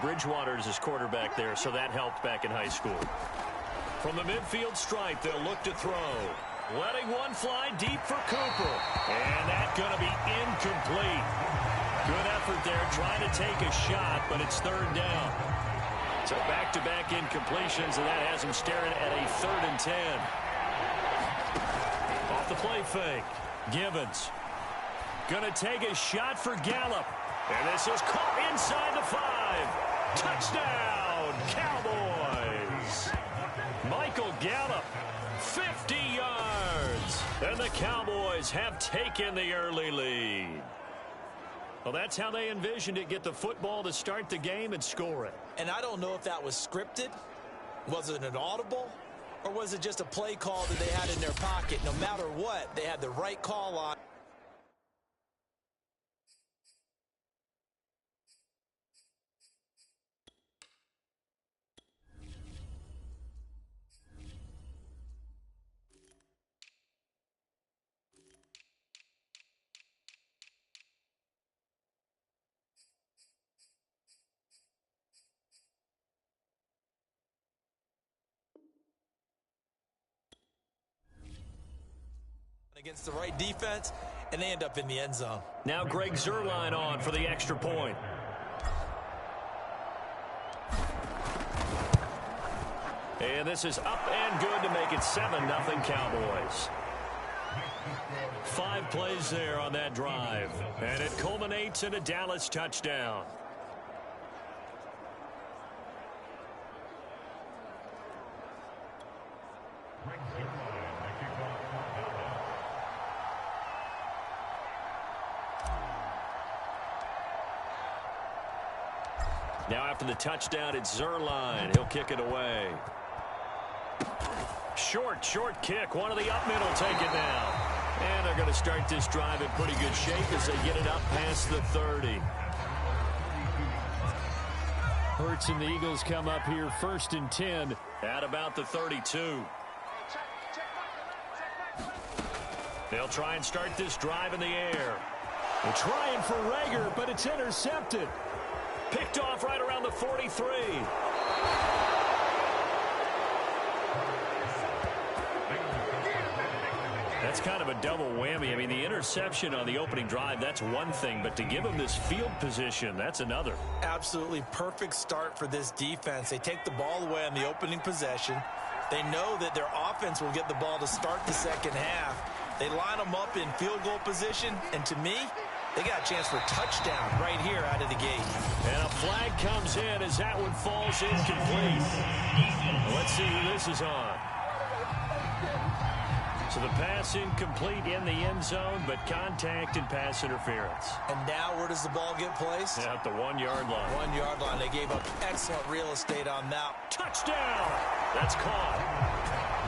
Bridgewater is his quarterback there, so that helped back in high school. From the midfield stripe, they'll look to throw. Letting one fly deep for Cooper. And that's going to be incomplete. Good effort there trying to take a shot, but it's third down. So back-to-back incompletions, and that has him staring at a 3rd and 10. Off the play fake. Givens. Going to take a shot for Gallup. And this is caught inside the 5. Touchdown, Cowboys. Michael Gallup, 50 yards. And the Cowboys have taken the early lead. Well, that's how they envisioned it. Get the football to start the game and score it. And I don't know if that was scripted. Was it an audible? Or was it just a play call that they had in their pocket? No matter what, they had the right call on. Against the right defense, and they end up in the end zone. Now Greg Zuerlein on for the extra point. And this is up and good to make it 7-0 Cowboys. 5 plays there on that drive, and it culminates in a Dallas touchdown. Now after the touchdown, it's Zuerlein. He'll kick it away. Short kick. One of the up middle take it down. And they're going to start this drive in pretty good shape as they get it up past the 30. Hurts and the Eagles come up here 1st and 10 at about the 32. They'll try and start this drive in the air. They're trying for Rager, but it's intercepted. Picked off right around the 43. That's kind of a double whammy. I mean, the interception on the opening drive, that's one thing, but to give him this field position, that's another. Absolutely perfect start for this defense. They take the ball away on the opening possession. They know that their offense will get the ball to start the second half. They line them up in field goal position, and to me, they got a chance for a touchdown right here out of the gate. And a flag comes in as that one falls incomplete. Let's see who this is on. So the pass incomplete in the end zone, but contact and pass interference. And now where does the ball get placed? At the 1-yard line. 1-yard line. They gave up excellent real estate on that. Touchdown! That's caught.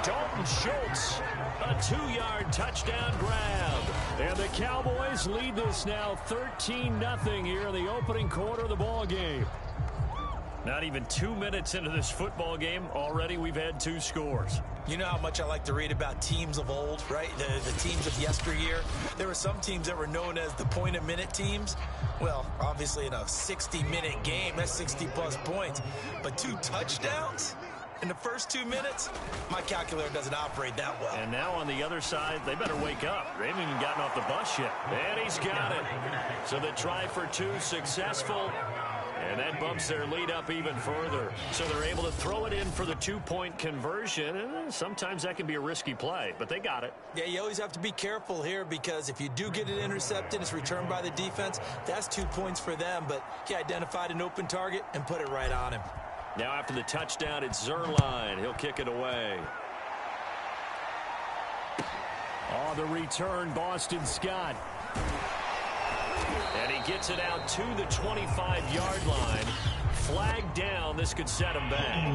Dalton Schultz, a 2-yard touchdown grab. And the Cowboys lead this now 13-0 here in the opening quarter of the ball game. Not even 2 minutes into this football game, already we've had 2 scores. You know how much I like to read about teams of old, right? The teams of yesteryear. There were some teams that were known as the point-a-minute teams. Well, obviously in a 60-minute game, that's 60-plus points. But 2 touchdowns in the first 2 minutes? My calculator doesn't operate that well. And now on the other side, they better wake up. They haven't even gotten off the bus yet. And he's got it. So the try for 2 successful. And that bumps their lead up even further. So they're able to throw it in for the 2-point conversion. And sometimes that can be a risky play, but they got it. Yeah, you always have to be careful here because if you do get it intercepted, it's returned by the defense. That's 2 points for them, but he identified an open target and put it right on him. Now after the touchdown, it's Zuerlein. He'll kick it away. On the return, Boston Scott. And he gets it out to the 25-yard line. Flag down. This could set him back.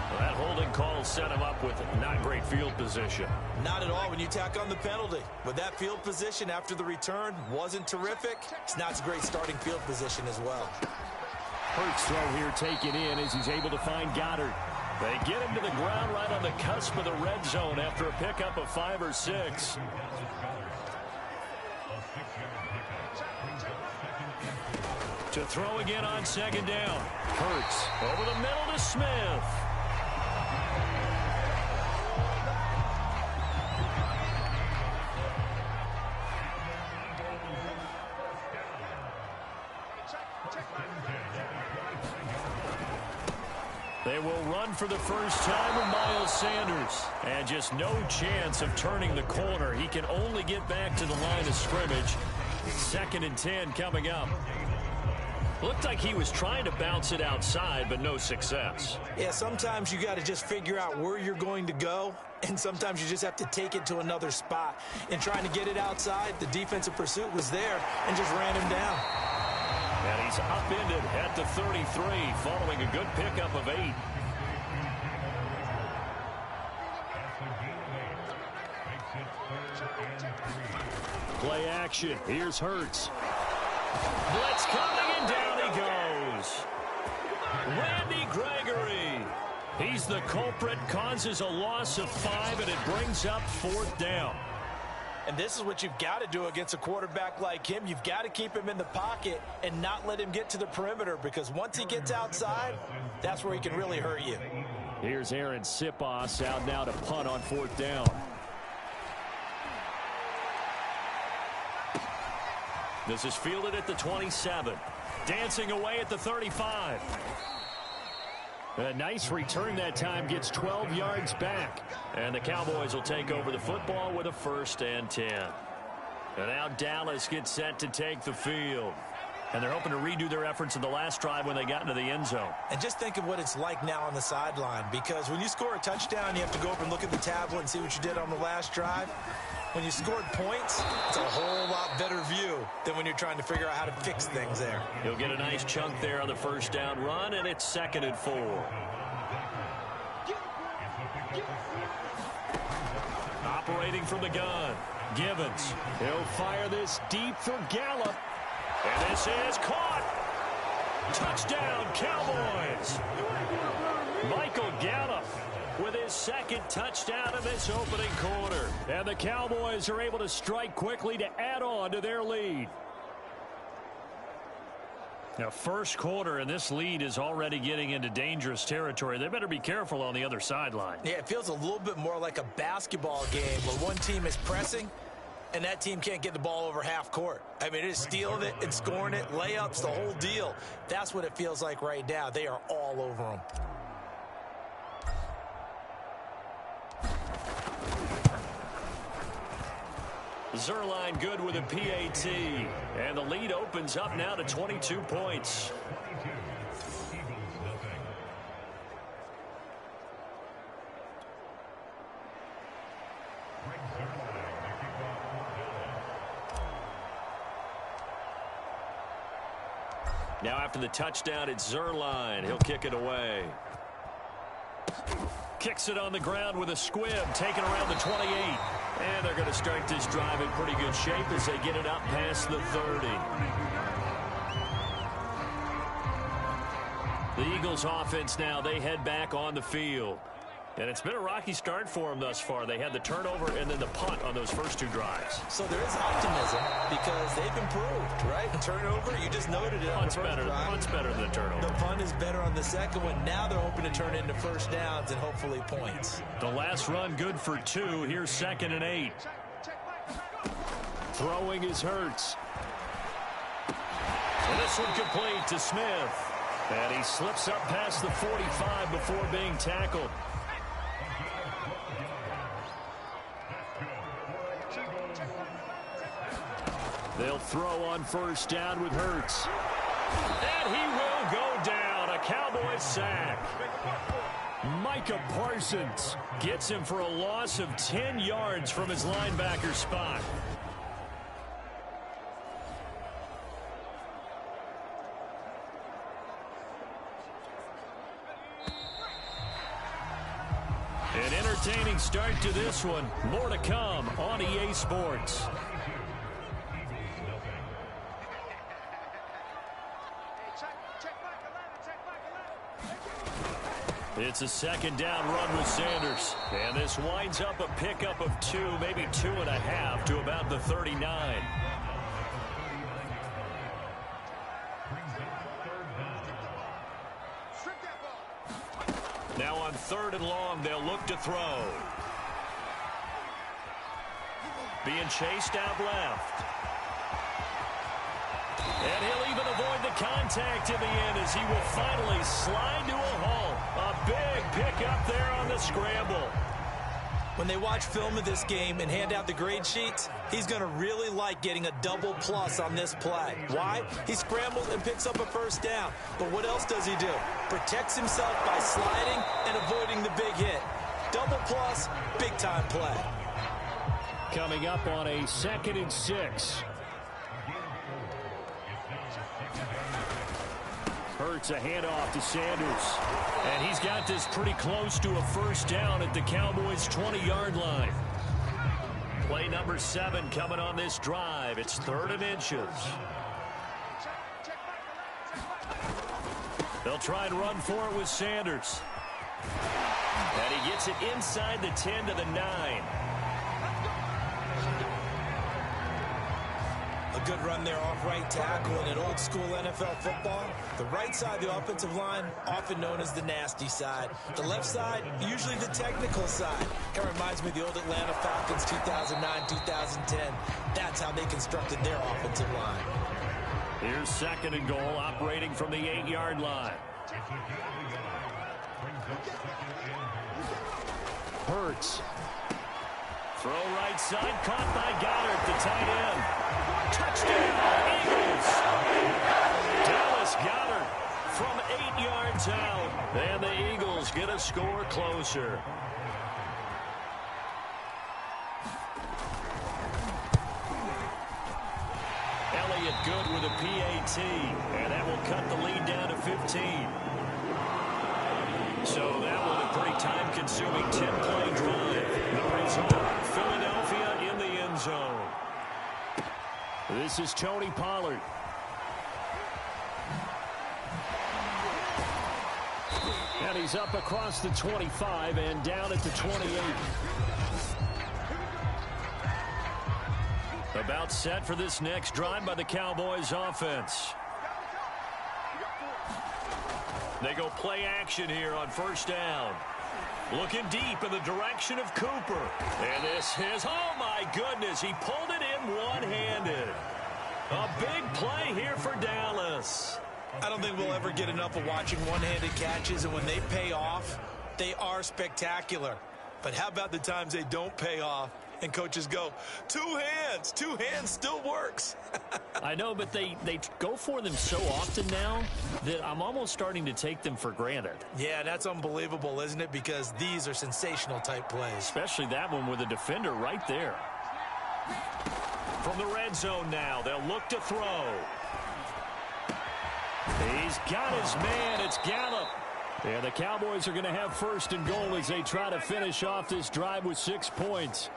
Well, that holding call set him up with not great field position. Not at all when you tack on the penalty. But that field position after the return wasn't terrific. It's not a great starting field position as well. Hurts throw here taken in as he's able to find Goddard. They get him to the ground right on the cusp of the red zone after a pickup of 5 or 6. To throw again on second down. Hurts over the middle to Smith. They will run for the first time with Miles Sanders. And just no chance of turning the corner. He can only get back to the line of scrimmage. 2nd and 10 coming up. Looked like he was trying to bounce it outside, but no success. Yeah, sometimes you got to just figure out where you're going to go, and sometimes you just have to take it to another spot. In trying to get it outside, the defensive pursuit was there and just ran him down. And he's upended at the 33, following a good pickup of 8. Play action. Here's Hurts. Blitz coming, and down he goes. Randy Gregory. He's the culprit, causes a loss of 5, and it brings up 4th down. And this is what you've got to do against a quarterback like him. You've got to keep him in the pocket and not let him get to the perimeter, because once he gets outside, that's where he can really hurt you. Here's Aaron Sipos out now to punt on 4th down. This is fielded at the 27. Dancing away at the 35. A nice return that time, gets 12 yards back. And the Cowboys will take over the football with a 1st and 10. And now Dallas gets set to take the field. And they're hoping to redo their efforts in the last drive when they got into the end zone. And just think of what it's like now on the sideline, because when you score a touchdown, you have to go over and look at the tablet and see what you did on the last drive. When you scored points, it's a whole lot better view than when you're trying to figure out how to fix things there. He'll get a nice chunk there on the 1st down run, and it's 2nd and 4. Operating from the gun, Givens. He'll fire this deep for Gallup. And this is caught. Touchdown, Cowboys. Michael Gallup with his 2nd touchdown in this opening quarter. And the Cowboys are able to strike quickly to add on to their lead. Now, 1st quarter, and this lead is already getting into dangerous territory. They better be careful on the other sideline. Yeah, it feels a little bit more like a basketball game where one team is pressing and that team can't get the ball over half court. I mean, it is stealing it and scoring it, layups, the whole deal. That's what it feels like right now. They are all over them. Zerline good with a PAT. And the lead opens up now to 22 points. Now after the touchdown, it's Zerline. He'll kick it away. Kicks it on the ground with a squib, taken around the 28. And they're going to start this drive in pretty good shape as they get it up past the 30. The Eagles offense now, they head back on the field. And it's been a rocky start for them thus far. They had the turnover and then the punt on those first 2 drives. So there is optimism because they've improved, right? The turnover, you just noted it. Punt's better than the turnover. The punt is better on the second one. Now they're hoping to turn it into 1st downs and hopefully points. The last run good for 2. Here's 2nd and 8. Throwing is Hurts. And this one complete to Smith. And he slips up past the 45 before being tackled. They'll throw on 1st down with Hurts. And he will go down. A Cowboys sack. Micah Parsons gets him for a loss of 10 yards from his linebacker spot. An entertaining start to this one. More to come on EA Sports. It's a 2nd down run with Sanders. And this winds up a pickup of 2, maybe 2.5 to about the 39. Now on 3rd and long, they'll look to throw. Being chased out left. And he'll even avoid the contact in the end as he will finally slide to a halt. A big pickup there on the scramble. When they watch film of this game and hand out the grade sheets, he's going to really like getting a double plus on this play. Why? He scrambles and picks up a first down. But what else does he do? Protects himself by sliding and avoiding the big hit. Double plus, big time play. Coming up on a 2nd and 6. Hurts a handoff to Sanders. And he's got this pretty close to a first down at the Cowboys' 20-yard line. Play number 7 coming on this drive. It's 3rd and inches. They'll try and run for it with Sanders. And he gets it inside the 10 to the 9. A good run there off right tackle. In an old school NFL football, the right side of the offensive line, often known as the nasty side. The left side, usually the technical side. Kind of reminds me of the old Atlanta Falcons 2009, 2010. That's how they constructed their offensive line. Here's 2nd and goal, operating from the 8-yard line. Hurts. Throw right side, caught by Goddard, the tight end. Touchdown, Eagles. Dallas Goddard from 8 yards out. And the Eagles get a score closer. Elliott good with a PAT. And that will cut the lead down to 15. So that was a pretty time-consuming 10-play drive. The result, Philadelphia in the end zone. This is Tony Pollard. And he's up across the 25 and down at the 28. About set for this next drive by the Cowboys offense. They go play action here on 1st down. Looking deep in the direction of Cooper. And this is, oh my goodness, he pulled it in one-handed. A big play here for Dallas. I don't think we'll ever get enough of watching one-handed catches, and when they pay off, they are spectacular. But how about the times they don't pay off and coaches go, two hands still works. I know, but they go for them so often now that I'm almost starting to take them for granted. Yeah, that's unbelievable, isn't it? Because these are sensational type plays. Especially that one with a defender right there. From the red zone now, they'll look to throw. He's got his man. It's Gallup. And the Cowboys are going to have 1st and goal as they try to finish off this drive with 6 points.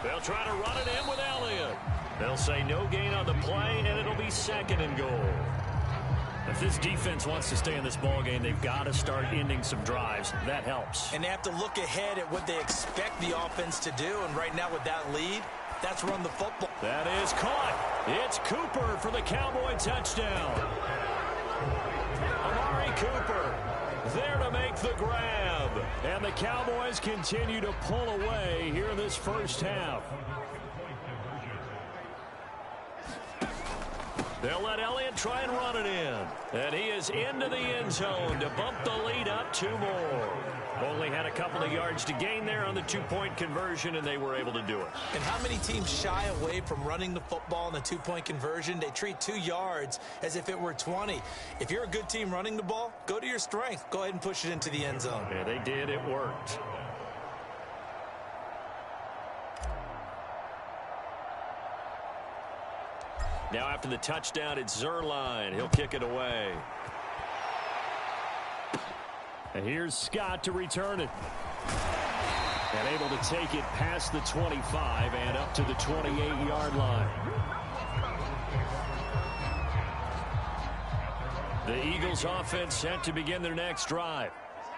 They'll try to run it in with Elliott. They'll say no gain on the play, and it'll be 2nd and goal. If this defense wants to stay in this ballgame, they've got to start ending some drives. That helps. And they have to look ahead at what they expect the offense to do. And right now with that lead, that's run the football. That is caught. It's Cooper for the Cowboy touchdown. Amari Cooper there to make the grab. And the Cowboys continue to pull away here in this 1st half. They'll let Elliott try and run it in. And he is into the end zone to bump the lead up 2 more. Only had a couple of yards to gain there on the 2-point conversion, and they were able to do it. And how many teams shy away from running the football in the 2-point conversion? They treat 2 yards as if it were 20. If you're a good team running the ball, go to your strength. Go ahead and push it into the end zone. Yeah, they did. It worked. Now after the touchdown, it's Zerline. He'll kick it away. And here's Scott to return it. And able to take it past the 25 and up to the 28-yard line. The Eagles offense set to begin their next drive.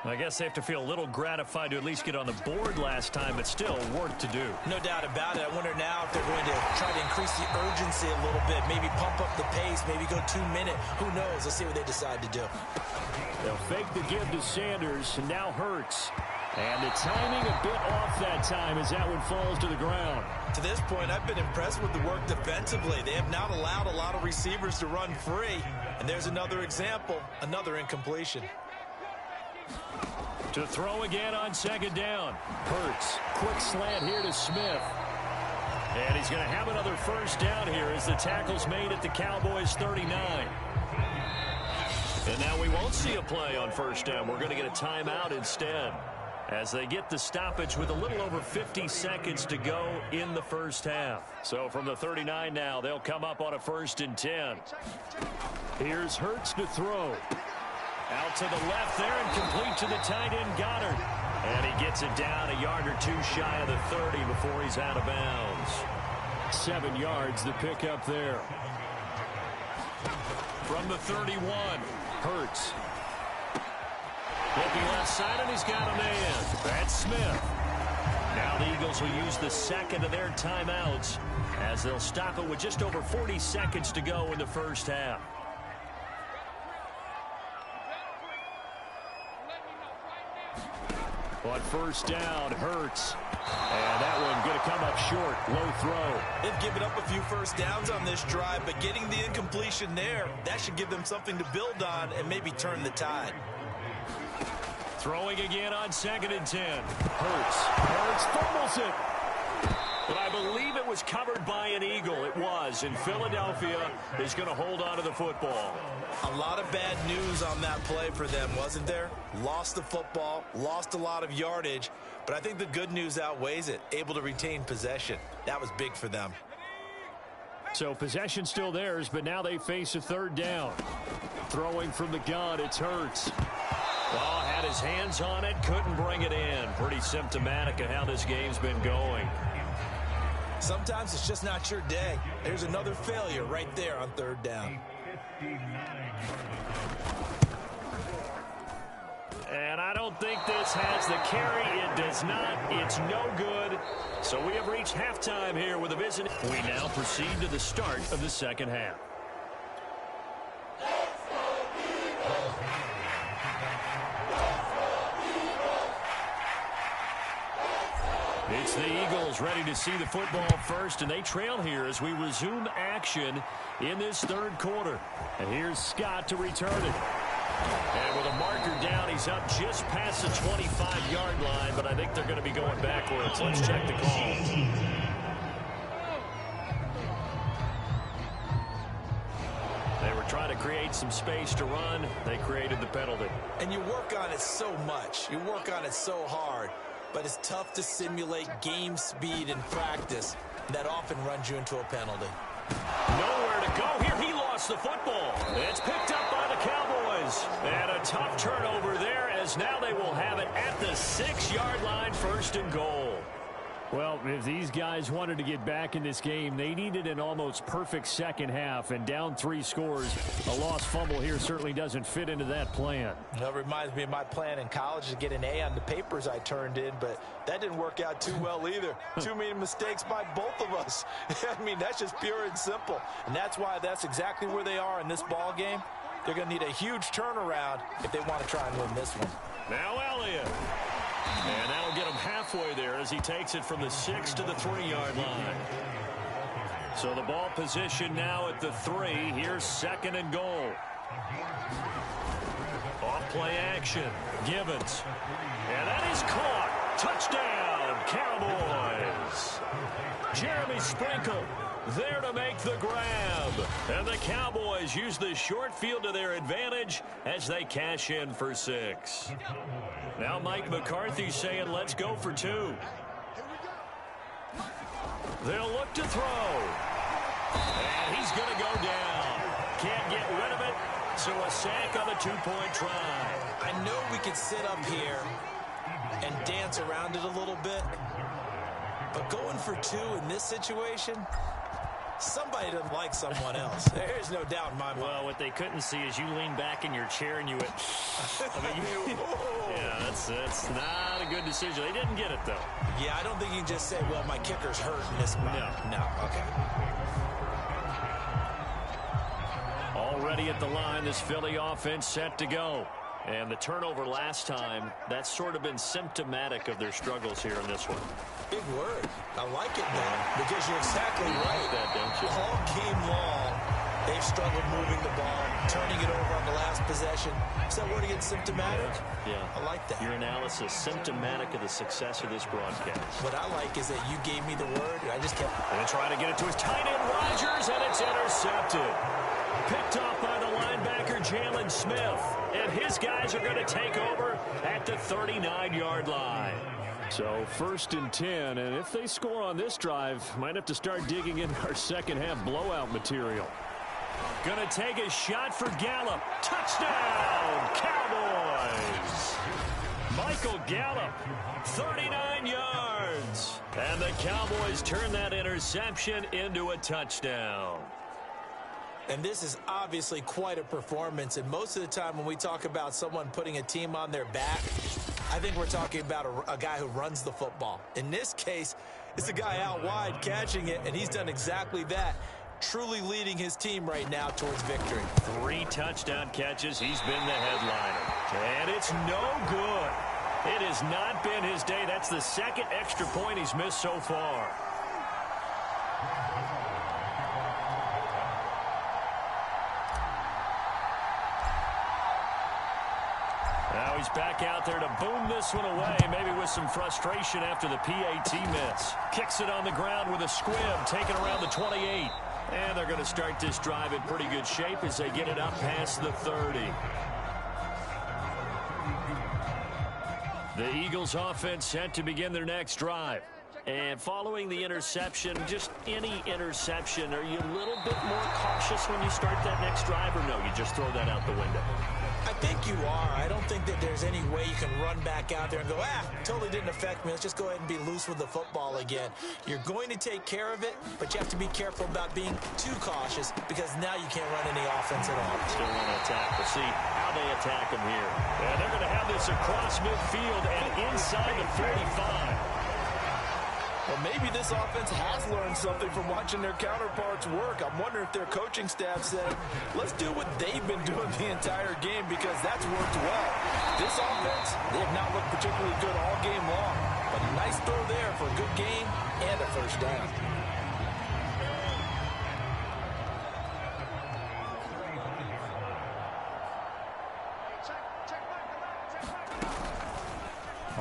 I guess they have to feel a little gratified to at least get on the board last time, but still work to do. No doubt about it. I wonder now if they're going to try to increase the urgency a little bit, maybe pump up the pace, maybe go 2 minute. Who knows? Let's see what they decide to do. They'll fake the give to Sanders, and now Hurts. And the timing a bit off that time as that one falls to the ground. To this point, I've been impressed with the work defensively. They have not allowed a lot of receivers to run free. And there's another example, another incompletion. To throw again on second down. Hurts, quick slant here to Smith. And he's going to have another first down here as the tackle's made at the Cowboys 39. And now we won't see a play on first down. We're going to get a timeout instead, as they get the stoppage with a little over 50 seconds to go in the first half. So from the 39 now, they'll come up on a 1st and 10. Here's Hurts to throw. Out to the left there and complete to the tight end Goddard. And he gets it down a yard or 2 shy of the 30 before he's out of bounds. 7 yards the pickup there. From the 31, Hurts. Looking left side, and he's got a man. That's Smith. Now the Eagles will use the second of their timeouts as they'll stop it with just over 40 seconds to go in the first half. On first down, Hurts. And that one going to come up short. Low throw. They've given up a few first downs on this drive, but getting the incompletion there, that should give them something to build on and maybe turn the tide. Throwing again on 2nd and 10. Hurts fumbles it. But I believe it was covered by an Eagle. It was. And Philadelphia is going to hold on to the football. A lot of bad news on that play for them, wasn't there? Lost the football, lost a lot of yardage. But I think the good news outweighs it. Able to retain possession. That was big for them. So possession still theirs, but now they face a 3rd down. Throwing from the gun, it's Hurts. Oh, had his hands on it, couldn't bring it in. Pretty symptomatic of how this game's been going. Sometimes it's just not your day. There's another failure right there on 3rd down. And I don't think this has the carry. It does not. It's no good. So we have reached halftime here with a visit. We now proceed to the start of the second half. It's the Eagles ready to see the football first, and they trail here as we resume action in this 3rd quarter. And here's Scott to return it. And with a marker down, he's up just past the 25-yard line, but I think they're going to be going backwards. Let's check the call. They were trying to create some space to run. They created the penalty. And you work on it so much. You work on it so hard. But it's tough to simulate game speed in practice. That often runs you into a penalty. Nowhere to go here. He lost the football. It's picked up by the Cowboys. And a tough turnover there as now they will have it at the 6-yard line, 1st and goal. Well, if these guys wanted to get back in this game, they needed an almost perfect second half, and down 3 scores. A lost fumble here certainly doesn't fit into that plan. That reminds me of my plan in college to get an A on the papers I turned in, but that didn't work out too well either. Too many mistakes by both of us. I mean, that's just pure and simple. And that's why that's exactly where they are in this ball game. They're going to need a huge turnaround if they want to try and win this one. Now Elliott. And that'll get him halfway there as he takes it from the 6 to the 3-yard line. So the ball position now at the 3. Here's 2nd and goal. Off play action. Givens. And that is caught. Touchdown, Cowboys. Jeremy Sprinkle there to make the grab. And the Cowboys use the short field to their advantage as they cash in for 6. Now Mike McCarthy saying, let's go for 2. They'll look to throw. And he's going to go down. Can't get rid of it. So a sack on the 2-point try. I know we could sit up here and dance around it a little bit. But going for 2 in this situation Somebody doesn't like someone else. There's no doubt in my mind. Well, what they couldn't see is you lean back in your chair and you went, yeah, that's not a good decision. They didn't get it, though. Yeah, I don't think you can just say, well, my kicker's hurt in this spot. No, okay. Already at the line, this Philly offense set to go. And the turnover last time, that's sort of been symptomatic of their struggles here in this one. Big word. I like it now because you're exactly right. That, don't you? All game long, they've struggled moving the ball, turning it over on the last possession. Is that word again, symptomatic? Yeah. I like that. Your analysis, symptomatic of the success of this broadcast. What I like is that you gave me the word, and I just kept... And trying to get it to his tight end, Rodgers, and it's intercepted. Picked off by the linebacker, Jalen Smith. And his guys are going to take over at the 39-yard line. So 1st and 10, and if they score on this drive, might have to start digging in our second half blowout material. Going to take a shot for Gallup. Touchdown, Cowboys! Michael Gallup, 39 yards. And the Cowboys turn that interception into a touchdown. And this is obviously quite a performance. And most of the time when we talk about someone putting a team on their back, I think we're talking about a guy who runs the football. In this case, it's a guy out wide catching it, and he's done exactly that, truly leading his team right now towards victory. 3 touchdown catches. He's been the headliner. And it's no good. It has not been his day. That's the second extra point he's missed so far. Now he's back out there to boom this one away, maybe with some frustration after the PAT miss. Kicks it on the ground with a squib, taken around the 28. And they're going to start this drive in pretty good shape as they get it up past the 30. The Eagles offense set to begin their next drive. And following the interception, just any interception, are you a little bit more cautious when you start that next drive, or no, you just throw that out the window? I think you are. I don't think that there's any way you can run back out there and go, totally didn't affect me. Let's just go ahead and be loose with the football again. You're going to take care of it, but you have to be careful about being too cautious because now you can't run any offense at all. Still want to attack. We'll see how they attack them here. And they're going to have this across midfield and inside the 45. Well, maybe this offense has learned something from watching their counterparts work. I'm wondering if their coaching staff said, let's do what they've been doing the entire game because that's worked well. This offense, they have not looked particularly good all game long. But a nice throw there for a good game and a first down.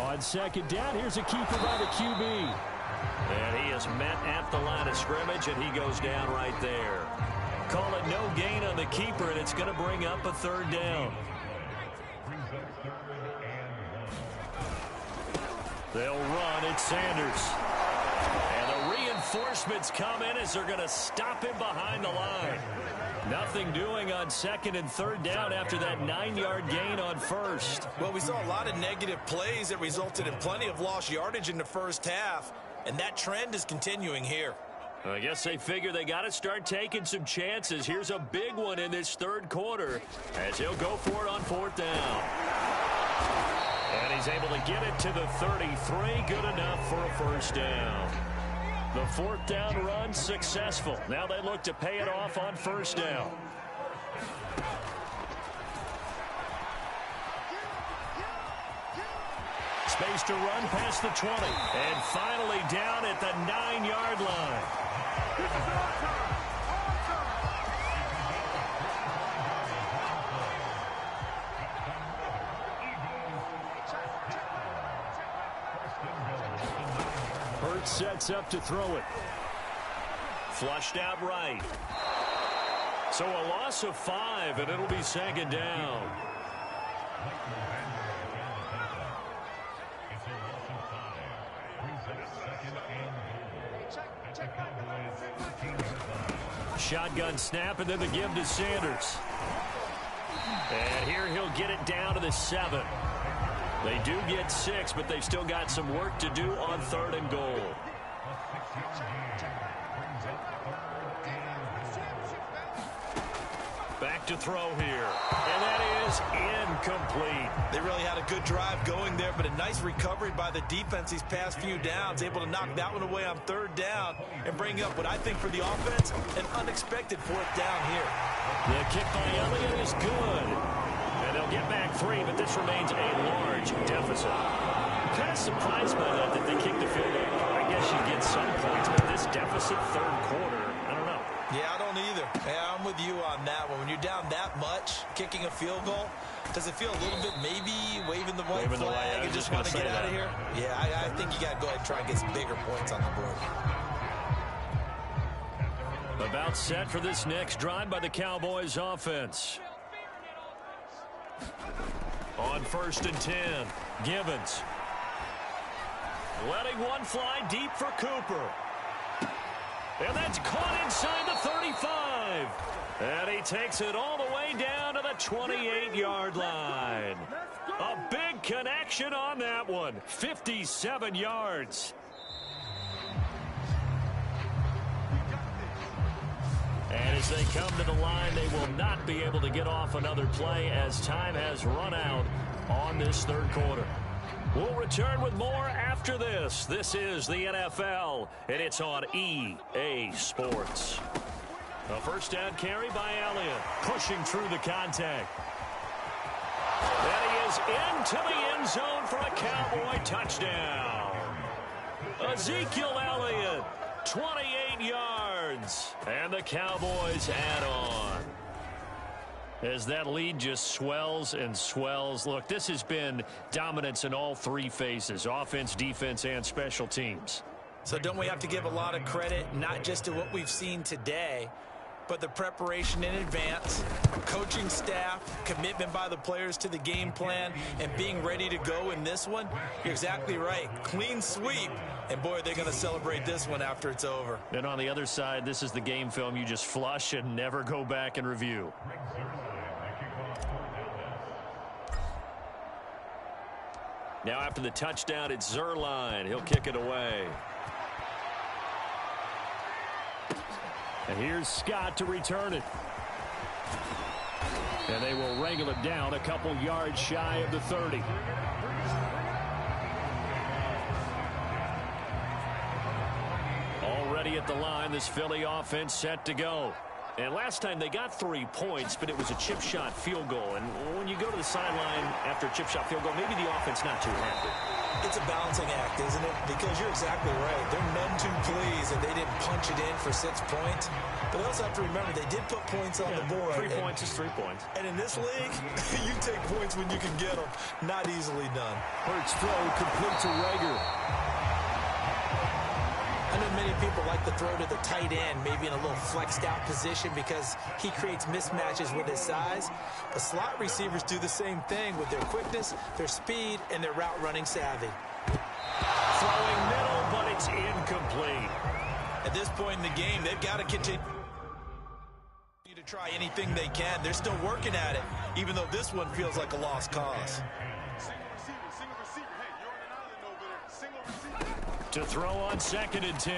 On second down, here's a keeper by the QB. And he is met at the line of scrimmage, and he goes down right there. Call it no gain on the keeper, and it's going to bring up a 3rd down. They'll run at Sanders. And the reinforcements come in as they're going to stop him behind the line. Nothing doing on 2nd and 3rd down after that 9-yard gain on 1st. Well, we saw a lot of negative plays that resulted in plenty of lost yardage in the first half. And that trend is continuing here. I guess they figure they got to start taking some chances. Here's a big one in this 3rd quarter as he'll go for it on 4th down. And he's able to get it to the 33. Good enough for a first down. The 4th down run successful. Now they look to pay it off on 1st down. Space to run past the 20. And finally down at the 9-yard line. Hurts sets up to throw it. Flushed out right. So a loss of 5, and it'll be 2nd down. Shotgun snap, and then the give to Sanders. And here he'll get it down to the 7. They do get 6, but they've still got some work to do on 3rd and goal. Back to throw here. And that is incomplete. They really had a good drive going there, but a nice recovery by the defense these past few downs, able to knock that one away on third down and bring up what I think for the offense, an unexpected fourth down here. The kick by Elliott is good. And they'll get back 3, but this remains a large deficit. I'm kind of surprised by that they kicked the field goal. I guess you get some points, but this deficit third quarter, I don't know. Yeah, I don't either. Yeah, I'm with you on that one. When you're down that much, kicking a field goal, does it feel a little bit maybe waving the white flag and just want to get out of here? Yeah, I think you got to go ahead and try and get some bigger points on the board. About set for this next drive by the Cowboys offense. On 1st and 10, Gibbons. Letting one fly deep for Cooper. And that's caught inside the 35. And he takes it all the way down to the 28-yard line. A big connection on that one. 57 yards. And as they come to the line, they will not be able to get off another play as time has run out on this third quarter. We'll return with more after this. This is the NFL, and it's on EA Sports. A first down carry by Elliott, pushing through the contact. And he is into the end zone for a Cowboy touchdown. Ezekiel Elliott, 28 yards, and the Cowboys add on. As that lead just swells and swells. Look, this has been dominance in all 3 phases, offense, defense, and special teams. So don't we have to give a lot of credit, not just to what we've seen today, but the preparation in advance, coaching staff, commitment by the players to the game plan, and being ready to go in this one? You're exactly right. Clean sweep. And, boy, they're going to celebrate this one after it's over. And on the other side, this is the game film you just flush and never go back and review. Now after the touchdown, it's Zerline. He'll kick it away. And here's Scott to return it. And they will wrangle it down a couple yards shy of the 30. Already at the line, this Philly offense set to go. And last time they got 3 points, but it was a chip shot field goal. And when you go to the sideline after a chip shot field goal, maybe the offense not too happy. It's a balancing act, isn't it? Because you're exactly right. They're none too pleased that they didn't punch it in for 6 points. But they also have to remember they did put points on the board. 3 points is 3 points. And in this league, you take points when you can get them. Not easily done. Hurts throw complete to Rager. I know many people like to throw to the tight end, maybe in a little flexed out position because he creates mismatches with his size. But slot receivers do the same thing with their quickness, their speed, and their route running savvy. Throwing middle, but it's incomplete. At this point in the game, they've got to continue to try anything they can. They're still working at it, even though this one feels like a lost cause. To throw on 2nd and 10.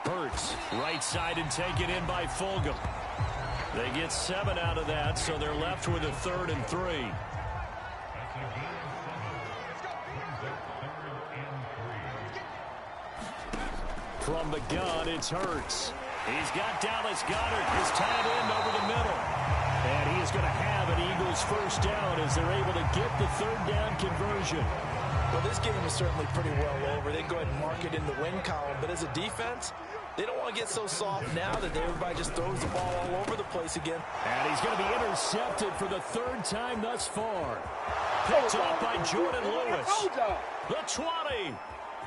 Hurts, right side and taken in by Fulgham. They get 7 out of that, so they're left with a 3rd and 3. From the gun, it's Hurts. He's got Dallas Goedert, his tight end, over the middle. And he is going to have an Eagles first down as they're able to get the 3rd down conversion. Well, this game is certainly pretty well over. They go ahead and mark it in the win column. But as a defense, they don't want to get so soft now that everybody just throws the ball all over the place again. And he's going to be intercepted for the 3rd time thus far. Picked up by Jordan Lewis. The 20,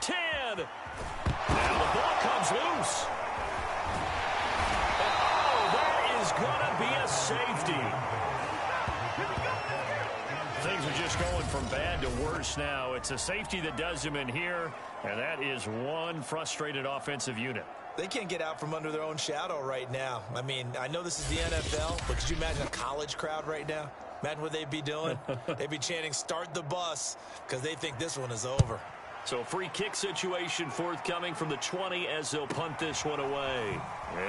10. Now the ball comes loose. Oh, that is going to be a safety. Things are just going from bad to worse now. It's a safety that does him in here, and that is one frustrated offensive unit. They can't get out from under their own shadow right now. I mean, I know this is the NFL, but could you imagine a college crowd right now? Imagine what they'd be doing. They'd be chanting, "Start the bus," because they think this one is over. So free kick situation forthcoming from the 20 as they'll punt this one away.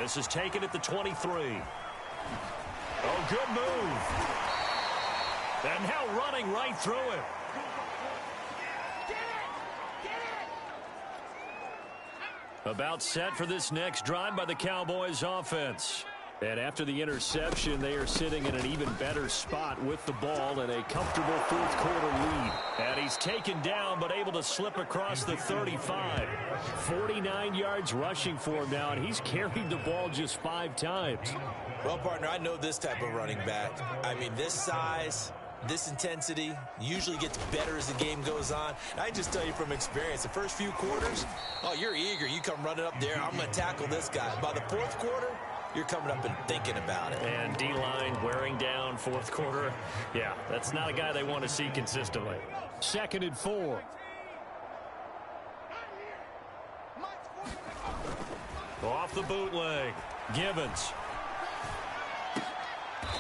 This is taken at the 23. Oh, good move. And now running right through it. About set for this next drive by the Cowboys offense. And after the interception, they are sitting in an even better spot with the ball and a comfortable fourth quarter lead. And he's taken down but able to slip across the 35. 49 yards rushing for him now, and he's carried the ball just 5 times. Well, partner, I know this type of running back. I mean, this size, this intensity usually gets better as the game goes on. And I just tell you from experience, the first few quarters, oh, you're eager. You come running up there. I'm going to tackle this guy. By the fourth quarter, you're coming up and thinking about it. And D-line wearing down fourth quarter. Yeah, that's not a guy they want to see consistently. 2nd and 4. Off the bootleg. Gibbons.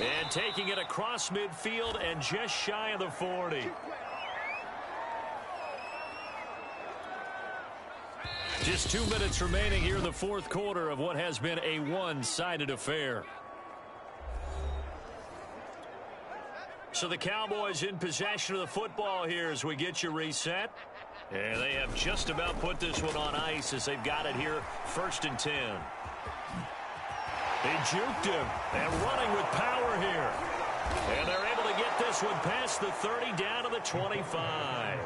And taking it across midfield and just shy of the 40. Just 2 minutes remaining here in the fourth quarter of what has been a one-sided affair. So the Cowboys in possession of the football here as we get you reset. And they have just about put this one on ice as they've got it here, 1st and 10. They juked him and running with power here. And they're able to get this one past the 30 down to the 25.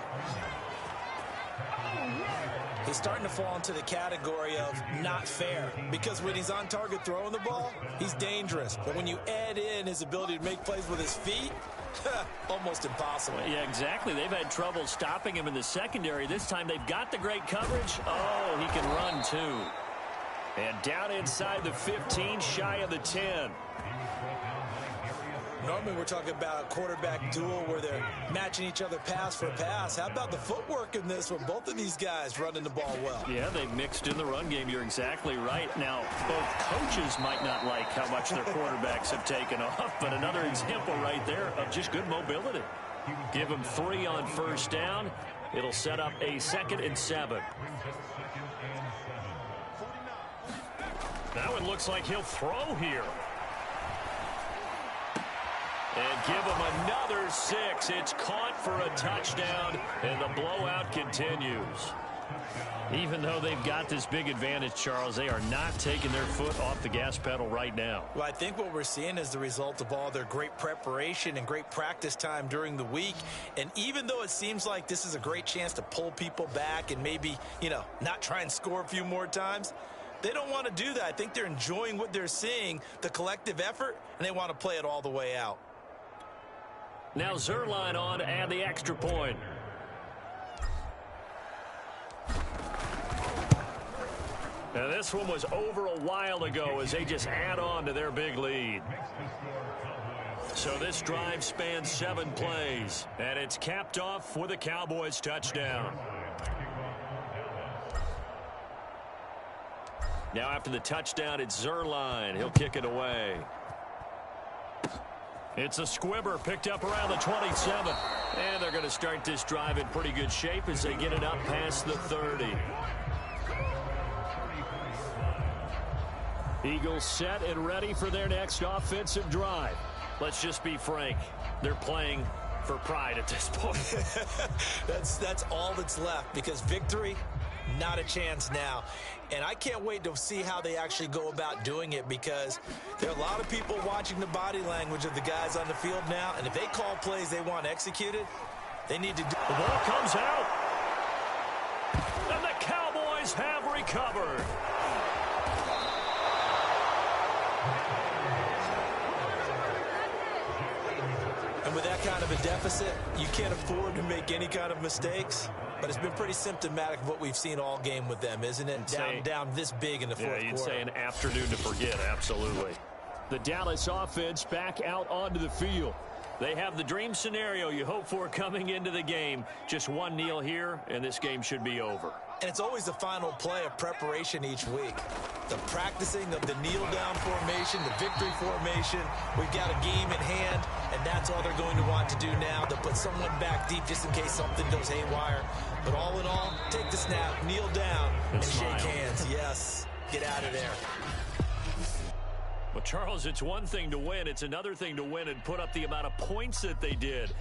He's starting to fall into the category of not fair, because when he's on target throwing the ball, he's dangerous. But when you add in his ability to make plays with his feet, almost impossible. Yeah, exactly. They've had trouble stopping him in the secondary. This time they've got the great coverage. Oh, he can run too. And down inside the 15, shy of the 10. Normally we're talking about a quarterback duel where they're matching each other pass for pass. How about the footwork in this one? Both of these guys running the ball well. Yeah, they've mixed in the run game. You're exactly right. Now, both coaches might not like how much their quarterbacks have taken off, but another example right there of just good mobility. Give them 3 on 1st down. It'll set up a 2nd and 7. Now it looks like he'll throw here. And give him another 6. It's caught for a touchdown, and the blowout continues. Even though they've got this big advantage, Charles, they are not taking their foot off the gas pedal right now. Well, I think what we're seeing is the result of all their great preparation and great practice time during the week. And even though it seems like this is a great chance to pull people back and maybe, not try and score a few more times, they don't want to do that. I think they're enjoying what they're seeing, the collective effort, and they want to play it all the way out. Now Zerline on to add the extra point. Now this one was over a while ago as they just add on to their big lead. So this drive spans 7 plays, and it's capped off with a Cowboys touchdown. Now after the touchdown, it's Zerline. He'll kick it away. It's a squibber picked up around the 27. And they're going to start this drive in pretty good shape as they get it up past the 30. Eagles set and ready for their next offensive drive. Let's just be frank. They're playing for pride at this point. That's all that's left, because victory, not a chance now. And I can't wait to see how they actually go about doing it, because there are a lot of people watching the body language of the guys on the field now, and if they call plays they want executed, they need to do. The ball comes out, and the Cowboys have recovered. And with that kind of a deficit, you can't afford to make any kind of mistakes. But it's been pretty symptomatic of what we've seen all game with them, isn't it? Down this big in the fourth quarter. Yeah, you'd say an afternoon to forget, absolutely. The Dallas offense back out onto the field. They have the dream scenario you hope for coming into the game. Just one kneel here, and this game should be over. And it's always the final play of preparation each week. The practicing of the kneel-down formation, the victory formation. We've got a game in hand, and that's all they're going to want to do now, to put someone back deep just in case something goes haywire. But all in all, take the snap, kneel down, and shake hands. Yes, get out of there. Well, Charles, it's one thing to win. It's another thing to win and put up the amount of points that they did.